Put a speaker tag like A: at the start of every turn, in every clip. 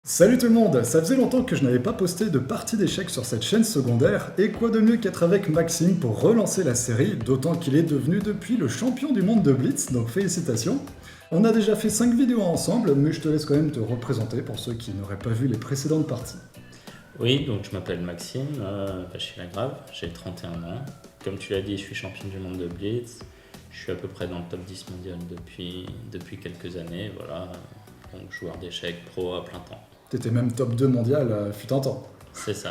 A: Salut tout le monde, ça faisait longtemps que je n'avais pas posté de partie d'échecs sur cette chaîne secondaire, et quoi de mieux qu'être avec Maxime pour relancer la série, d'autant qu'il est devenu depuis le champion du monde de Blitz, donc félicitations. On a déjà fait 5 vidéos ensemble, mais je te laisse quand même te représenter pour ceux qui n'auraient pas vu les précédentes parties.
B: Oui, donc je m'appelle Maxime, Vachier-Lagrave, j'ai 31 ans. Comme tu l'as dit, je suis champion du monde de Blitz. Je suis à peu près dans le top 10 mondial depuis quelques années, voilà. Donc joueur d'échecs pro à plein temps.
A: T'étais même top 2 mondial, fut un temps.
B: C'est ça.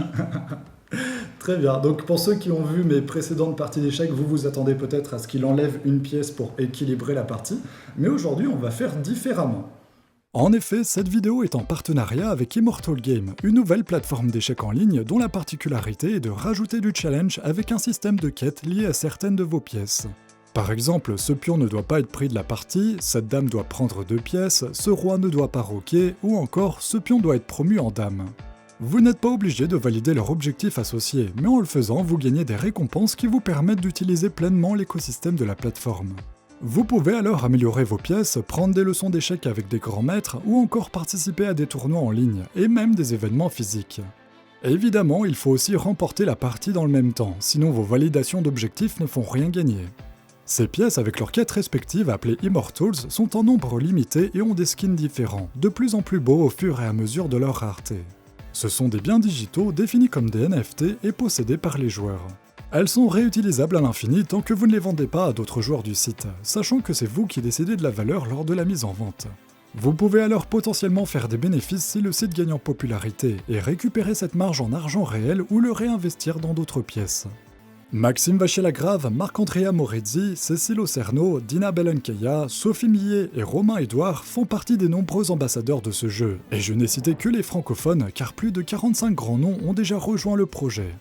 A: Très bien, donc pour ceux qui ont vu mes précédentes parties d'échecs, vous vous attendez peut-être à ce qu'il enlève une pièce pour équilibrer la partie, mais aujourd'hui on va faire différemment. En effet, cette vidéo est en partenariat avec Immortal Game, une nouvelle plateforme d'échecs en ligne dont la particularité est de rajouter du challenge avec un système de quête lié à certaines de vos pièces. Par exemple, ce pion ne doit pas être pris de la partie, cette dame doit prendre 2 pièces, ce roi ne doit pas roquer, ou encore ce pion doit être promu en dame. Vous n'êtes pas obligé de valider leur objectif associé, mais en le faisant, vous gagnez des récompenses qui vous permettent d'utiliser pleinement l'écosystème de la plateforme. Vous pouvez alors améliorer vos pièces, prendre des leçons d'échecs avec des grands maîtres, ou encore participer à des tournois en ligne, et même des événements physiques. Évidemment, il faut aussi remporter la partie dans le même temps, sinon vos validations d'objectifs ne font rien gagner. Ces pièces avec leurs quêtes respectives appelées Immortals sont en nombre limité et ont des skins différents, de plus en plus beaux au fur et à mesure de leur rareté. Ce sont des biens digitaux définis comme des NFT et possédés par les joueurs. Elles sont réutilisables à l'infini tant que vous ne les vendez pas à d'autres joueurs du site, sachant que c'est vous qui décidez de la valeur lors de la mise en vente. Vous pouvez alors potentiellement faire des bénéfices si le site gagne en popularité et récupérer cette marge en argent réel ou le réinvestir dans d'autres pièces. Maxime Vachier-Lagrave, Marc-Andrea Morezzi, Cécile Ocerno, Dina Belenkeia, Sophie Millet et Romain Edouard font partie des nombreux ambassadeurs de ce jeu, et je n'ai cité que les francophones car plus de 45 grands noms ont déjà rejoint le projet.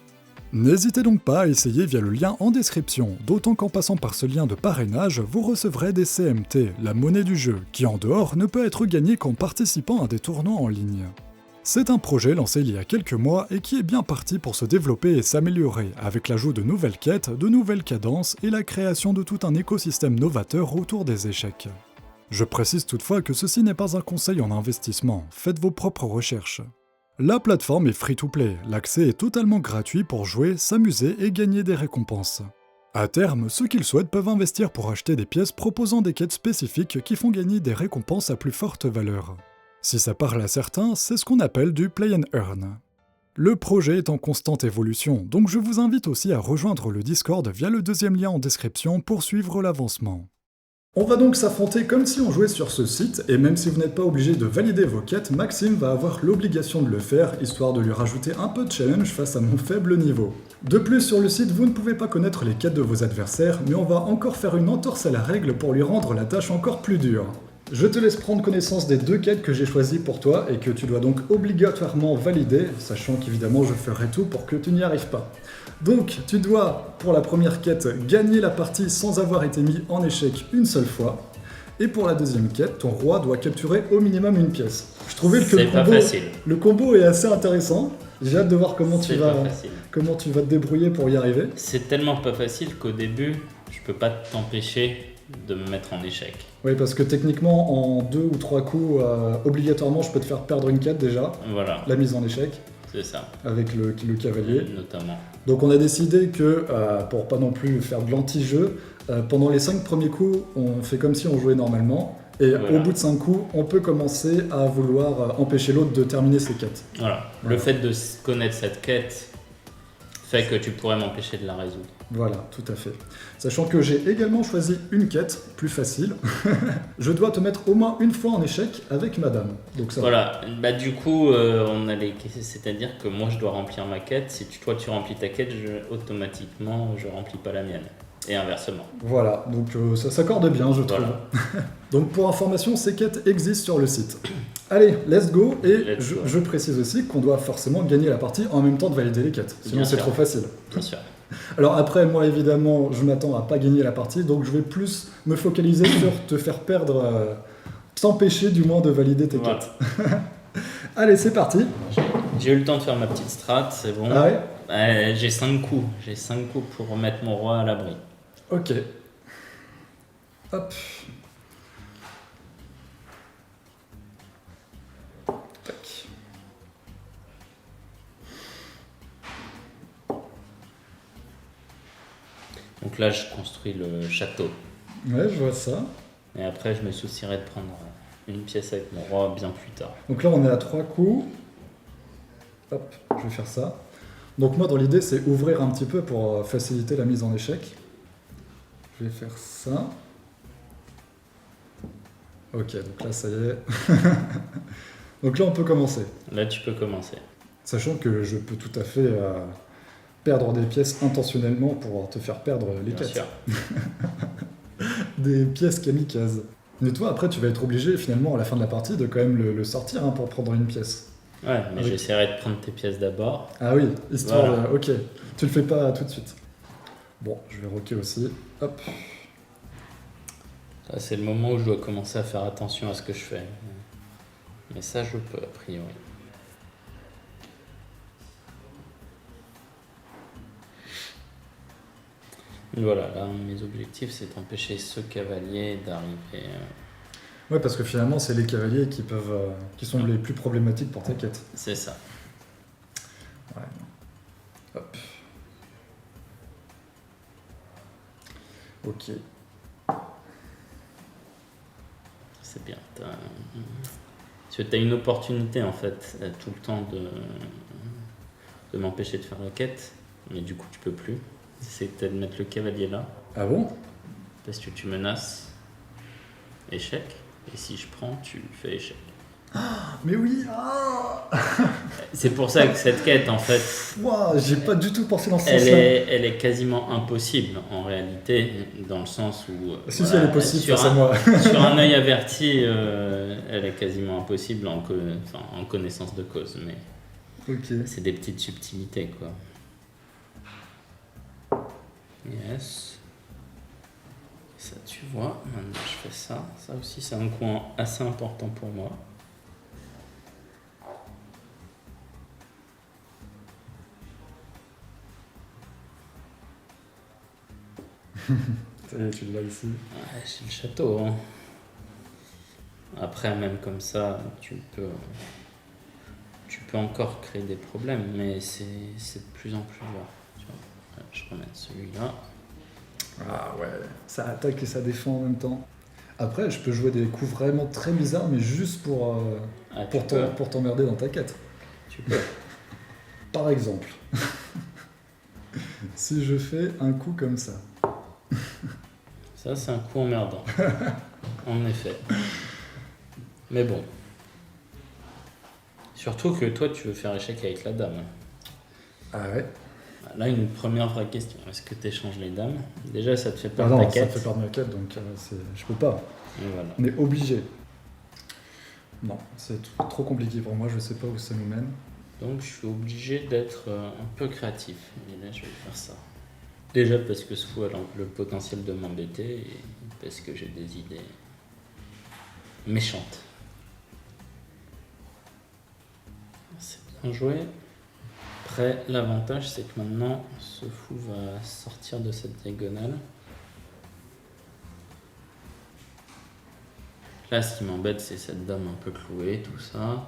A: N'hésitez donc pas à essayer via le lien en description, d'autant qu'en passant par ce lien de parrainage, vous recevrez des CMT, la monnaie du jeu, qui en dehors ne peut être gagnée qu'en participant à des tournois en ligne. C'est un projet lancé il y a quelques mois et qui est bien parti pour se développer et s'améliorer, avec l'ajout de nouvelles quêtes, de nouvelles cadences et la création de tout un écosystème novateur autour des échecs. Je précise toutefois que ceci n'est pas un conseil en investissement, faites vos propres recherches. La plateforme est free-to-play, l'accès est totalement gratuit pour jouer, s'amuser et gagner des récompenses. À terme, ceux qui le souhaitent peuvent investir pour acheter des pièces proposant des quêtes spécifiques qui font gagner des récompenses à plus forte valeur. Si ça parle à certains, c'est ce qu'on appelle du play and earn. Le projet est en constante évolution, donc je vous invite aussi à rejoindre le Discord via le deuxième lien en description pour suivre l'avancement. On va donc s'affronter comme si on jouait sur ce site, et même si vous n'êtes pas obligé de valider vos quêtes, Maxime va avoir l'obligation de le faire, histoire de lui rajouter un peu de challenge face à mon faible niveau. De plus, sur le site, vous ne pouvez pas connaître les quêtes de vos adversaires, mais on va encore faire une entorse à la règle pour lui rendre la tâche encore plus dure. Je te laisse prendre connaissance des 2 quêtes que j'ai choisies pour toi et que tu dois donc obligatoirement valider, sachant qu'évidemment je ferai tout pour que tu n'y arrives pas. Donc tu dois, pour la première quête, gagner la partie sans avoir été mis en échec une seule fois. Et pour la deuxième quête, ton roi doit capturer au minimum une pièce. Je trouvais que le combo est assez intéressant. J'ai hâte de voir comment tu vas te débrouiller pour y arriver.
B: C'est tellement pas facile qu'au début, je peux pas t'empêcher de me mettre en échec.
A: Oui, parce que techniquement, en 2 ou 3 coups, obligatoirement, je peux te faire perdre une quête déjà.
B: Voilà.
A: La mise en échec.
B: C'est ça.
A: Avec le cavalier.
B: Notamment.
A: Donc on a décidé que, pour pas non plus faire de l'anti-jeu, pendant les 5 premiers coups, on fait comme si on jouait normalement. Et voilà. Au bout de 5 coups, on peut commencer à vouloir empêcher l'autre de terminer ses quêtes.
B: Voilà. Le fait de connaître cette quête fait que tu pourrais m'empêcher de la résoudre.
A: Voilà, tout à fait. Sachant que j'ai également choisi une quête plus facile. Je dois te mettre au moins une fois en échec avec madame. Donc ça
B: voilà, bah du coup, c'est-à-dire que moi je dois remplir ma quête. Si toi tu remplis ta quête, automatiquement je remplis pas la mienne. Et inversement.
A: Voilà, donc ça s'accorde bien, je trouve. Donc pour information, ces quêtes existent sur le site. Allez, let's go. Et je précise aussi qu'on doit forcément gagner la partie en même temps de valider les quêtes. Sinon c'est trop facile.
B: Bien sûr.
A: Alors après, moi évidemment, je m'attends à pas gagner la partie, donc je vais plus me focaliser sur te faire perdre, t'empêcher du moins de valider tes quêtes. Allez, c'est parti.
B: J'ai eu le temps de faire ma petite strat, c'est bon.
A: Ah ouais.
B: J'ai 5 coups. J'ai 5 coups pour remettre mon roi à l'abri.
A: Ok. Hop. Tac.
B: Donc là, je construis le château.
A: Ouais, je vois ça.
B: Et après, je me soucierai de prendre une pièce avec mon roi bien plus tard.
A: Donc là, on est à 3 coups. Hop, je vais faire ça. Donc moi, dans l'idée, c'est ouvrir un petit peu pour faciliter la mise en échec. Je vais faire ça. Ok, donc là, ça y est. Donc là, on peut commencer.
B: Là, tu peux commencer.
A: Sachant que je peux tout à fait perdre des pièces intentionnellement pour te faire perdre les
B: Bien
A: quêtes.
B: sûr.
A: Des pièces kamikazes. Mais toi, après, tu vas être obligé, finalement, à la fin de la partie, de quand même le sortir hein, pour prendre une pièce.
B: Ouais, mais
A: Avec-
B: j'essaierai de prendre tes pièces d'abord.
A: Ah oui, histoire
B: Voilà.
A: de... Ok, tu le fais pas tout de suite. Bon, je vais rocker aussi. Hop.
B: Là, c'est le moment où je dois commencer à faire attention à ce que je fais. Mais ça, je peux, a priori. Voilà, là, mes objectifs, c'est d'empêcher ce cavalier d'arriver.
A: Ouais, parce que finalement, c'est les cavaliers qui peuvent, qui sont les plus problématiques pour ta quête.
B: C'est ça.
A: Ouais. Hop. Ok.
B: C'est bien. Tu as une opportunité, en fait, tout le temps de m'empêcher de faire la quête. Mais du coup, tu peux plus. C'est peut-être de mettre le cavalier là.
A: Ah bon?
B: Parce que tu menaces. Échec. Et si je prends, tu fais échec.
A: Mais oui, ah
B: C'est pour ça que cette quête, en fait,
A: Ouah, j'ai pas du tout pensé dans ce
B: elle
A: sens-là.
B: elle est quasiment impossible en réalité, dans le sens où.
A: Si, elle est possible
B: sur
A: face à
B: un,
A: moi.
B: sur un œil averti, elle est quasiment impossible en connaissance de cause. Mais
A: Ok.
B: c'est des petites subtilités, quoi. Yes. Ça, tu vois, maintenant je fais ça. Ça aussi, c'est un coin assez important pour moi.
A: Ça y est, tu l'as ici.
B: Ouais, j'ai le château. Hein. Après, même comme ça, tu peux encore créer des problèmes, mais c'est de plus en plus rare. Tu vois. Je vais remettre celui-là.
A: Ah ouais, ça attaque et ça défend en même temps. Après, je peux jouer des coups vraiment très bizarres, mais juste pour,
B: Ah, tu
A: pour t'emmerder dans ta quête.
B: Tu peux.
A: Par exemple, si je fais un coup comme ça.
B: Ça, c'est un coup emmerdant. En effet. Mais bon. Surtout que toi, tu veux faire échec avec la dame.
A: Ah ouais?
B: Là, une première vraie question. Est-ce que tu échanges les dames? Déjà, ça te fait
A: Ah
B: perdre
A: non,
B: ta
A: ça
B: quête.
A: fait perdre ma quête, donc je peux pas.
B: Et voilà.
A: On est obligé. Non, c'est trop compliqué pour moi, je sais pas où ça nous mène.
B: Donc, je suis obligé d'être un peu créatif. Et là, je vais faire ça. Déjà parce que ce fou a le potentiel de m'embêter et parce que j'ai des idées méchantes. C'est bien joué. Après, l'avantage, c'est que maintenant, ce fou va sortir de cette diagonale. Là, ce qui m'embête, c'est cette dame un peu clouée, tout ça.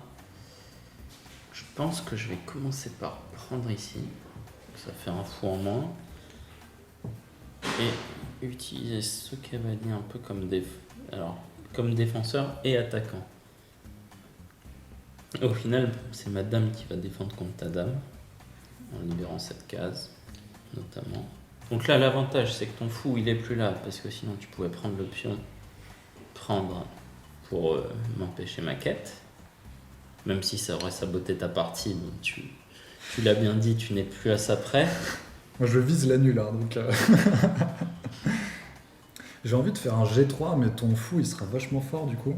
B: Je pense que je vais commencer par prendre ici. Ça fait un fou en moins. Et utiliser ce cavalier un peu comme défenseur et attaquant. Au final, c'est ma dame qui va défendre contre ta dame, en libérant cette case, notamment. Donc là, l'avantage, c'est que ton fou, il est plus là, parce que sinon, tu pouvais prendre le pion, prendre pour m'empêcher ma quête. Même si ça aurait saboté ta partie, bon, tu l'as bien dit, tu n'es plus à ça près.
A: Moi je vise la nulle, hein, donc... J'ai envie de faire un G3, mais ton fou il sera vachement fort du coup.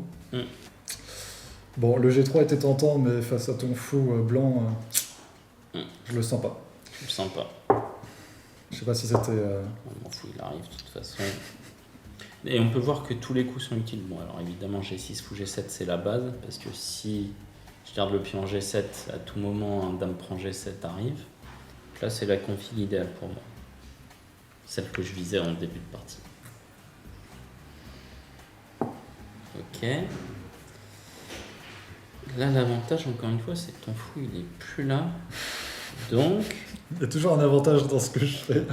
A: Bon, le G3 était tentant, mais face à ton fou blanc, je le sens pas.
B: Je le sens pas.
A: Je sais pas si c'était...
B: Mon fou, il arrive de toute façon. Et on peut voir que tous les coups sont utiles. Bon, alors évidemment, G6 fou G7, c'est la base, parce que si je garde le pion G7, à tout moment, un dame prend G7 arrive. Là, c'est la config idéale pour moi. Celle que je visais en début de partie. Ok. Là, l'avantage, encore une fois, c'est que ton fou, il est plus là. Donc...
A: Il y a toujours un avantage dans ce que je fais.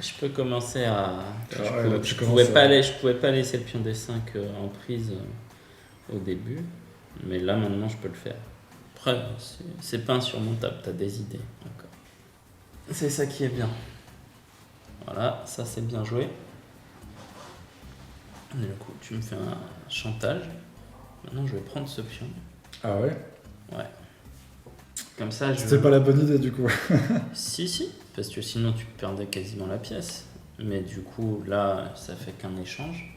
B: Je peux commencer à.
A: Tu
B: Je
A: commences
B: pouvais pas laisser le pion D5 en prise au début, mais là maintenant je peux le faire. Après, c'est pas insurmontable, t'as des idées encore. C'est ça qui est bien. Voilà, ça c'est bien joué. Et du coup, tu me fais un chantage. Maintenant, je vais prendre ce pion.
A: Ah ouais?
B: Ouais. Comme ça, je.
A: C'était pas la bonne idée du coup.
B: Si, parce que sinon tu perdais quasiment la pièce. Mais du coup, là, ça fait qu'un échange.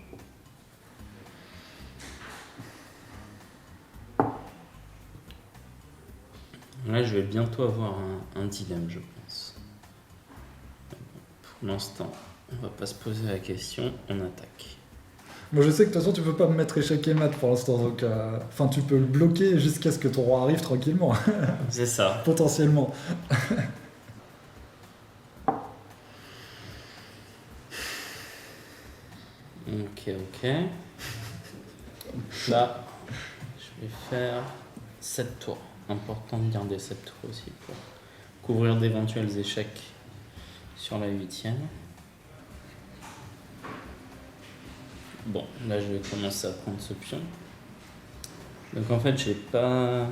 B: Là, je vais bientôt avoir un dilemme, je pense. Pour l'instant, on va pas se poser la question, on attaque.
A: Moi je sais que de toute façon tu peux pas me mettre échec et mat pour l'instant, donc enfin tu peux le bloquer jusqu'à ce que ton roi arrive tranquillement,
B: C'est ça.
A: potentiellement.
B: Ok. Là, je vais faire 7 tours. Important de garder 7 tours aussi pour couvrir d'éventuels échecs sur la 8e. Bon, là je vais commencer à prendre ce pion. Donc en fait, j'ai pas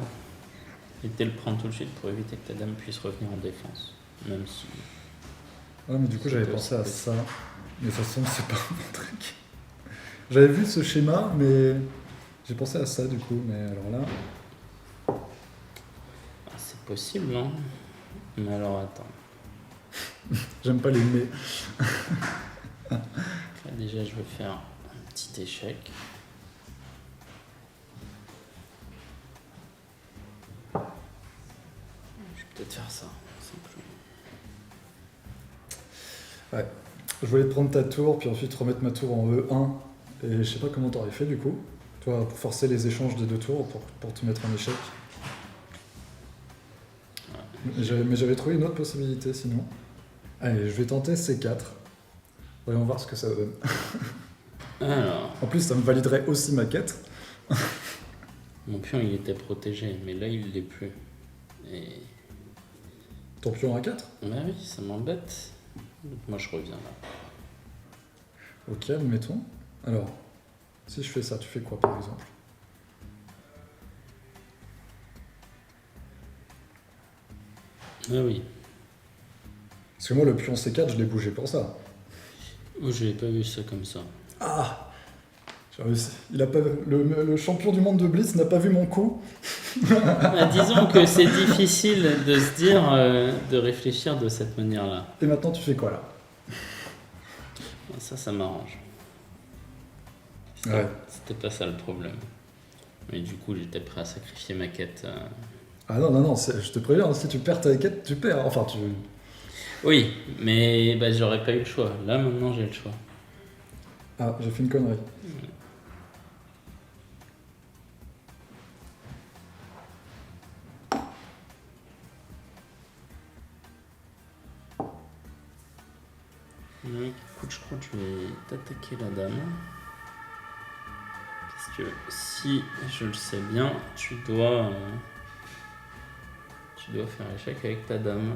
B: été le prendre tout de suite pour éviter que ta dame puisse revenir en défense. Même si.
A: Ouais, mais du coup j'avais
B: C'est
A: pensé à
B: possible.
A: ça. Mais de toute façon c'est pas mon truc. J'avais vu ce schéma, mais j'ai pensé à ça du coup, mais alors là.
B: Ah, c'est possible, hein. Mais alors attends.
A: J'aime pas les mais.
B: Là, déjà, je vais faire un petit échec. Je vais peut-être faire ça, simplement.
A: Ouais. Je voulais te prendre ta tour, puis ensuite remettre ma tour en E1. Et je sais pas comment t'aurais fait du coup. Toi, pour forcer les échanges des deux tours, pour te mettre en échec. Mais j'avais trouvé une autre possibilité sinon. Allez, je vais tenter C4. Voyons voir ce que ça donne.
B: Alors,
A: En plus, ça me validerait aussi ma quête.
B: mon pion, il était protégé, mais là, il l'est plus. Et.
A: Ton pion A4?
B: Bah oui, ça m'embête. Donc moi, je reviens là.
A: Ok, admettons. Alors, si je fais ça, tu fais quoi par exemple?
B: Ah oui.
A: Parce que moi, le pion C4, je l'ai bougé pour ça.
B: Oh, je n'ai pas vu ça comme ça.
A: Ah! J'ai réussi. Il a pas, le champion du monde de Blitz n'a pas vu mon coup.
B: Bah, disons que c'est difficile de se dire, de réfléchir de cette manière-là.
A: Et maintenant, tu fais quoi là?
B: Ça m'arrange.
A: Ouais.
B: C'était pas ça le problème. Mais du coup, j'étais prêt à sacrifier ma quête.
A: Ah non, je te préviens, si tu perds ta quête, tu perds. Enfin, tu.
B: Oui, mais bah, j'aurais pas eu le choix. Là, maintenant, j'ai le choix.
A: Ah, j'ai fait une connerie.
B: Donc, écoute, je crois que je vais t'attaquer la dame. Parce que si je le sais bien, tu dois faire échec avec ta dame.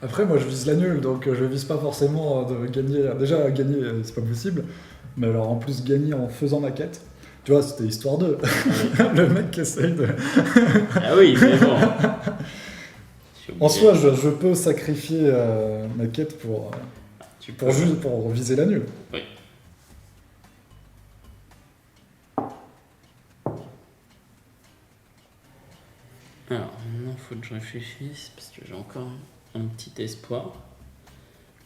A: Après, moi, je vise la nulle, donc je vise pas forcément de gagner. Déjà, gagner, c'est pas possible. Mais alors, en plus, gagner en faisant ma quête. Tu vois, c'était histoire de. Le mec qui essaye de.
B: Ah oui, mais bon.
A: En soi, je peux sacrifier ma quête pour viser la nulle.
B: Oui. Alors, maintenant, il faut que je réfléchisse parce que j'ai encore un petit espoir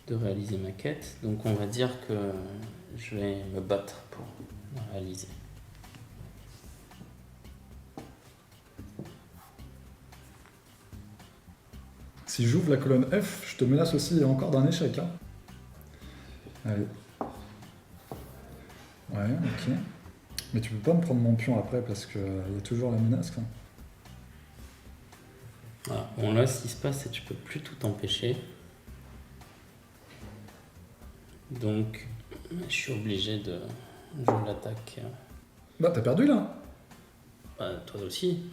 B: de réaliser ma quête. Donc, on va dire que je vais me battre pour la réaliser.
A: Si j'ouvre la colonne F, je te menace aussi encore d'un échec. Hein. Allez. Ouais, ok. Mais tu peux pas me prendre mon pion après parce qu'il y a toujours la menace. Quoi.
B: Voilà. Bon, là, ce qui se passe, c'est que tu peux plus tout empêcher. Donc, je suis obligé de jouer l'attaque.
A: Bah, t'as perdu là.
B: Bah, toi aussi.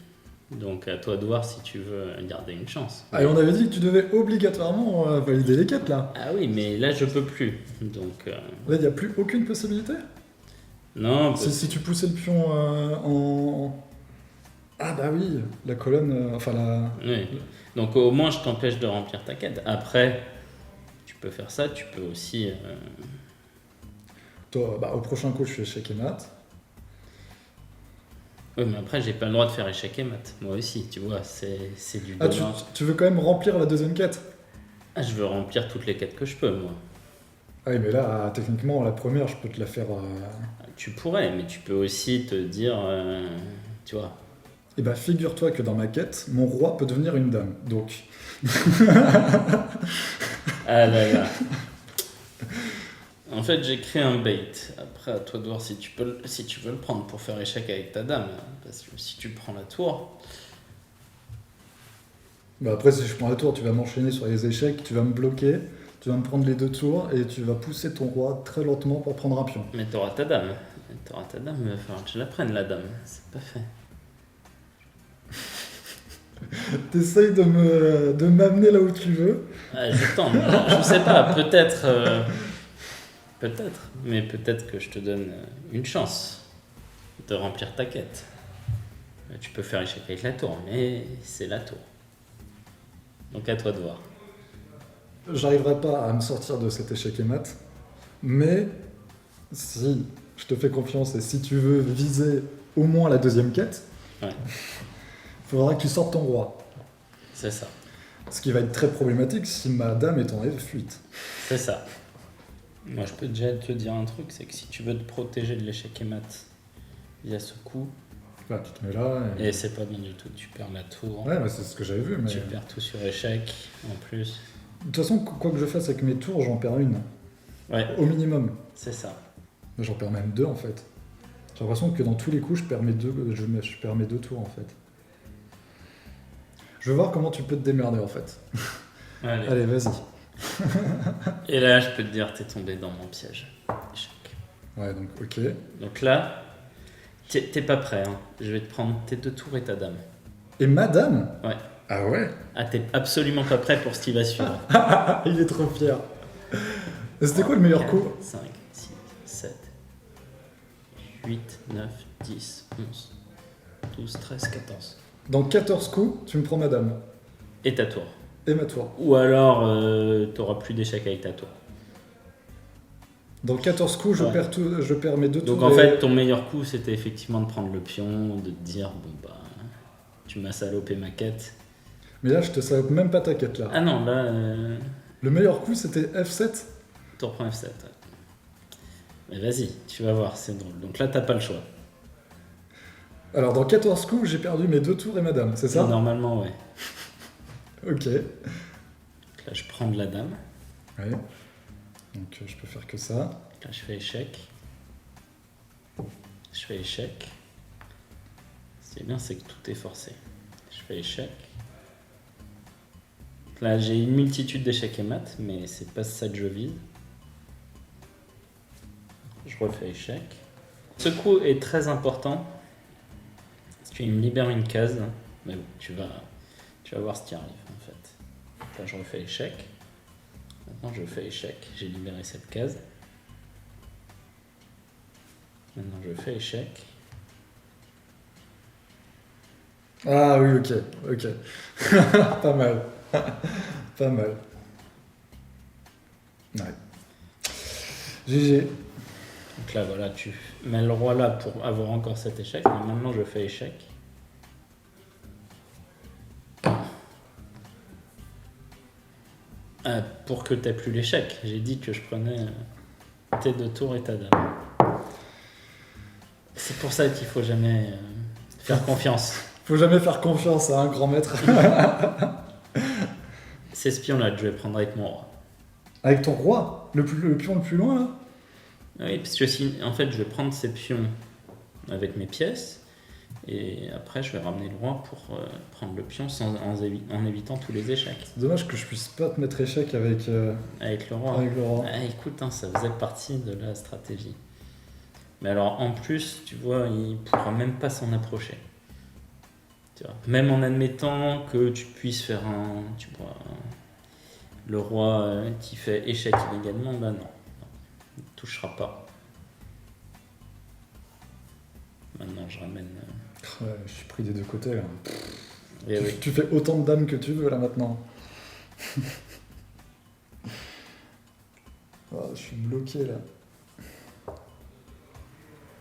B: Donc à toi de voir si tu veux garder une chance.
A: Ah, et on avait dit que tu devais obligatoirement valider les quêtes là.
B: Ah oui, mais là je peux plus. Donc
A: Là, il n'y a plus aucune possibilité.
B: non,
A: Si tu poussais le pion en... Ah bah oui, la colonne, enfin la...
B: oui. Donc au moins je t'empêche de remplir ta quête. Après, tu peux faire ça, tu peux aussi...
A: Toi, bah, au prochain coup, je fais échec et mat.
B: Oui, mais après j'ai pas le droit de faire échec et mat. Moi aussi, tu vois, c'est du
A: Ah,
B: donnant.
A: tu veux quand même remplir la deuxième quête?
B: Ah, je veux remplir toutes les quêtes que je peux, moi.
A: Ah oui, mais là, techniquement, la première, je peux te la faire...
B: Tu pourrais, mais tu peux aussi te dire... tu vois...
A: Eh bah, figure-toi que dans ma quête, mon roi peut devenir une dame. Donc,
B: Ah là là. En fait, j'ai créé un bait. Après, à toi de voir si tu veux le prendre pour faire échec avec ta dame. Parce que si tu prends la tour,
A: bah après, si je prends la tour, tu vas m'enchaîner sur les échecs, tu vas me bloquer, tu vas me prendre les 2 tours et tu vas pousser ton roi très lentement pour prendre un pion.
B: mais t'auras ta dame. T'auras ta dame, il va falloir que je la prenne, la dame. C'est pas fait.
A: T'essayes de m'amener là où tu veux.
B: Ah, je tente. Je sais pas, peut-être. Peut-être. Mais peut-être que je te donne une chance de remplir ta quête. Tu peux faire échec avec la tour, mais c'est la tour. Donc à toi de voir.
A: J'arriverai pas à me sortir de cet échec et mat, mais si je te fais confiance et si tu veux viser au moins la deuxième quête,
B: Ouais.
A: il faudra que tu sortes ton roi.
B: C'est ça.
A: Ce qui va être très problématique si ma dame est en F8.
B: C'est ça. Moi, je peux déjà te dire un truc, c'est que si tu veux te protéger de l'échec et mat via ce coup,
A: Là, tu te mets là.
B: et c'est pas bien du tout, tu perds la tour,
A: Ouais, c'est ce que j'avais vu. Mais...
B: tu perds tout sur échec en plus.
A: De toute façon, quoi que je fasse avec mes tours, j'en perds une.
B: Ouais,
A: Au minimum.
B: c'est ça.
A: Mais j'en perds même 2 en fait. J'ai l'impression que dans tous les coups, je perds mes 2 tours en fait. Je veux voir comment tu peux te démerder en fait.
B: Allez.
A: Allez, vas-y.
B: Et là, je peux te dire, t'es tombé dans mon piège. Échec.
A: Ouais, donc ok.
B: Donc là, t'es pas prêt, hein. Je vais te prendre tes 2 tours et ta dame.
A: Et madame?
B: Ouais.
A: Ah ouais?
B: Ah, t'es absolument pas prêt pour ce qui va suivre.
A: Il est trop fier. Et c'était quoi le meilleur coup?
B: 5, 6, 7, 8, 9, 10, 11, 12, 13, 14.
A: Dans 14 coups, tu me prends madame.
B: Et ta tour.
A: Et ma tour.
B: Ou alors, t'auras plus d'échecs avec ta tour.
A: Dans 14 coups, je
B: Ouais.
A: je perds mes 2 tours.
B: Donc en
A: et-
B: fait, ton meilleur coup, c'était effectivement de prendre le pion, de te dire, bon bah, tu m'as salopé ma quête.
A: Mais là, je te salope même pas ta quête là.
B: Ah non, là,
A: Le meilleur coup, c'était F7.
B: tour prend F7. Ouais. Mais vas-y, tu vas voir, c'est drôle. Donc là, t'as pas le choix.
A: Alors, dans 14 coups, j'ai perdu mes 2 tours et madame, c'est ça?
B: Normalement, ouais.
A: Ok.
B: Donc là, je prends de la dame.
A: Ouais. Donc, je peux faire que ça.
B: Là, je fais échec. Je fais échec. Ce qui est bien, c'est que tout est forcé. Je fais échec. Là, j'ai une multitude d'échecs et maths, mais c'est pas ça que je vise. Je refais échec. Ce coup est très important. Parce qu'il me libère une case. Mais bon, tu vas voir ce qui arrive, en fait. Là, je refais échec. Maintenant, je fais échec. J'ai libéré cette case. Maintenant, je fais échec.
A: Ah oui, ok. Ok. Pas mal. Pas mal. Ouais. GG.
B: Donc là, voilà, tu mets le roi là pour avoir encore cet échec. Mais maintenant, je fais échec. Pour que tu n'aies plus l'échec. J'ai dit que je prenais tes 2 tours et ta dame. C'est pour ça qu'il faut jamais faire confiance.
A: Faut jamais faire confiance à un grand maître.
B: C'est ce pion là que je vais prendre avec mon roi.
A: Avec ton roi, le pion le plus loin là.
B: Oui, parce que si, en fait, je vais prendre ces pions avec mes pièces. Et après, je vais ramener le roi pour prendre le pion en évitant tous les échecs.
A: C'est dommage que je puisse pas te mettre échec avec,
B: Avec le roi.
A: avec le roi.
B: Ah, écoute, hein, ça faisait partie de la stratégie. Mais alors, en plus, tu vois, il pourra même pas s'en approcher. Tu vois. Même en admettant que tu puisses faire tu vois, le roi qui fait échec illégalement, bah non, il ne touchera pas. Maintenant, je ramène.
A: Ouais, je suis pris des deux côtés là.
B: Et oui.
A: Tu fais autant de dames que tu veux là maintenant. Oh, je suis bloqué là.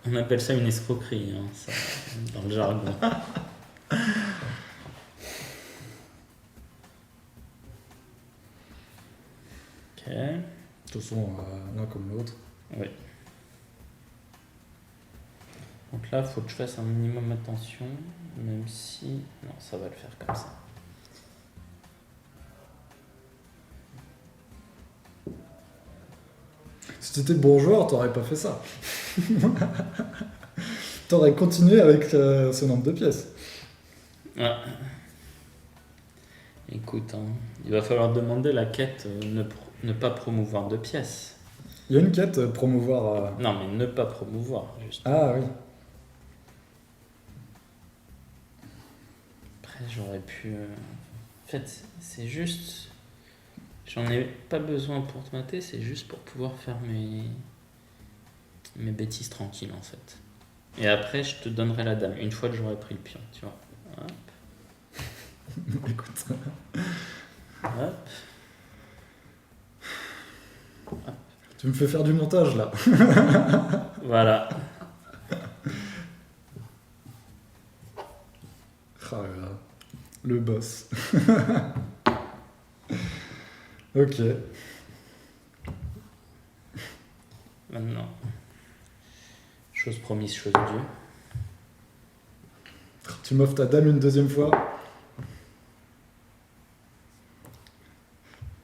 B: On appelle ça une escroquerie, hein, ça, dans le jargon. Ok.
A: De toute façon, l'un comme l'autre.
B: Oui. Donc là, il faut que je fasse un minimum attention, même si... Non, ça va le faire comme ça.
A: Si t'étais bon joueur, t'aurais pas fait ça. T'aurais continué avec ce nombre de pièces.
B: Ouais. Écoute, hein, il va falloir demander la quête ne pas promouvoir de pièces.
A: Il y a une quête promouvoir...
B: Non, mais ne pas promouvoir, juste.
A: Ah oui.
B: Après, j'aurais pu... En fait, c'est juste... J'en ai pas besoin pour te mater, c'est juste pour pouvoir faire mes bêtises tranquilles, en fait. Et après, je te donnerai la dame, une fois que j'aurai pris le pion, tu vois. Hop.
A: Écoute.
B: Hop.
A: Tu me fais faire du montage là.
B: Voilà.
A: Ah là là. Le boss. Ok.
B: Maintenant, chose promise, chose due.
A: Tu m'offres ta dame une deuxième fois.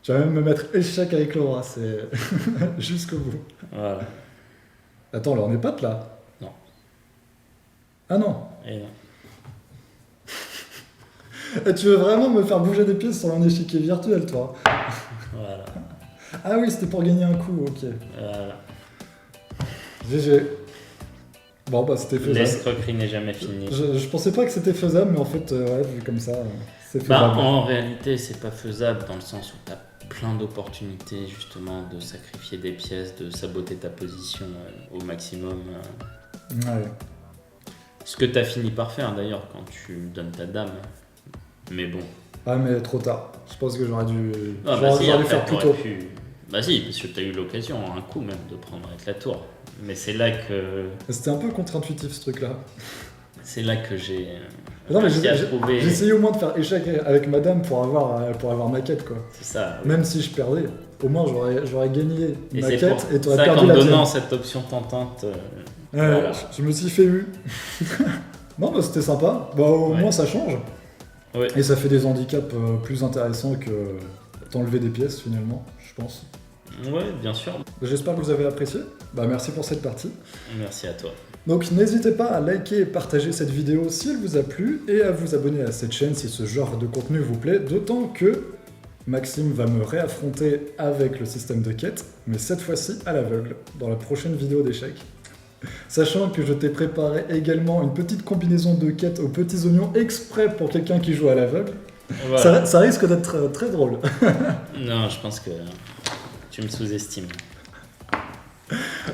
A: Tu vas même me mettre échec avec le roi, c'est jusqu'au bout.
B: Voilà.
A: Attends, là on est potes là?
B: Non.
A: Ah non.
B: Et non.
A: Et tu veux vraiment me faire bouger des pièces sur un échiquier virtuel, toi?
B: Voilà.
A: Ah oui, c'était pour gagner un coup, ok.
B: Voilà.
A: GG. Bon, bah c'était faisable.
B: L'escroquerie n'est jamais finie.
A: Je pensais pas que c'était faisable, mais en fait, ouais, vu comme ça, c'est
B: Bah,
A: faisable.
B: en réalité, c'est pas faisable dans le sens où tu as plein d'opportunités justement de sacrifier des pièces, de saboter ta position au maximum.
A: Ouais.
B: Ce que tu as fini par faire d'ailleurs quand tu donnes ta dame. Mais bon.
A: Ah, mais trop tard. Je pense que j'aurais dû,
B: Ah,
A: j'aurais
B: si,
A: dû
B: après,
A: faire plus
B: t'aurais
A: tôt.
B: pu- Bah si, parce que tu as eu l'occasion, un coup même, de prendre avec la tour. Mais c'est là que
A: C'était un peu contre-intuitif ce truc-là.
B: j'ai
A: Non, mais
B: réussi à trouver.
A: j'ai essayé au moins de faire échec avec madame pour avoir ma quête, quoi.
B: C'est ça. Oui.
A: Même si je perdais, au moins j'aurais gagné
B: Et
A: ma
B: c'est
A: quête
B: pour
A: et t'aurais
B: ça
A: perdu
B: qu'en
A: la
B: donnant
A: tienne.
B: cette option tentante,
A: Ouais,
B: voilà.
A: je me suis fait eu. Non, bah c'était sympa. Bah au
B: Ouais.
A: moins ça change.
B: Ouais.
A: Et ça fait des handicaps plus intéressants que t'enlever des pièces finalement, je pense.
B: Ouais, bien sûr.
A: J'espère que vous avez apprécié. Bah merci pour cette partie.
B: Merci à toi.
A: Donc n'hésitez pas à liker et partager cette vidéo si elle vous a plu et à vous abonner à cette chaîne si ce genre de contenu vous plaît, d'autant que Maxime va me réaffronter avec le système de quête, mais cette fois-ci à l'aveugle, dans la prochaine vidéo d'échecs. Sachant que je t'ai préparé également une petite combinaison de quêtes aux petits oignons exprès pour quelqu'un qui joue à l'aveugle.
B: Voilà.
A: Ça risque d'être très drôle.
B: Non, je pense que tu me sous-estimes.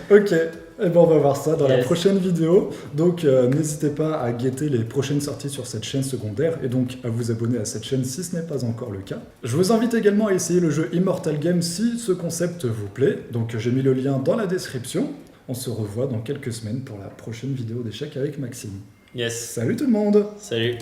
A: Ok, et ben on va voir ça dans la
B: Yes.
A: prochaine vidéo. Donc n'hésitez pas à guetter les prochaines sorties sur cette chaîne secondaire et donc à vous abonner à cette chaîne si ce n'est pas encore le cas. Je vous invite également à essayer le jeu Immortal Game si ce concept vous plaît. Donc j'ai mis le lien dans la description. On se revoit dans quelques semaines pour la prochaine vidéo d'échecs avec Maxime.
B: Yes.
A: Salut tout le monde!
B: Salut.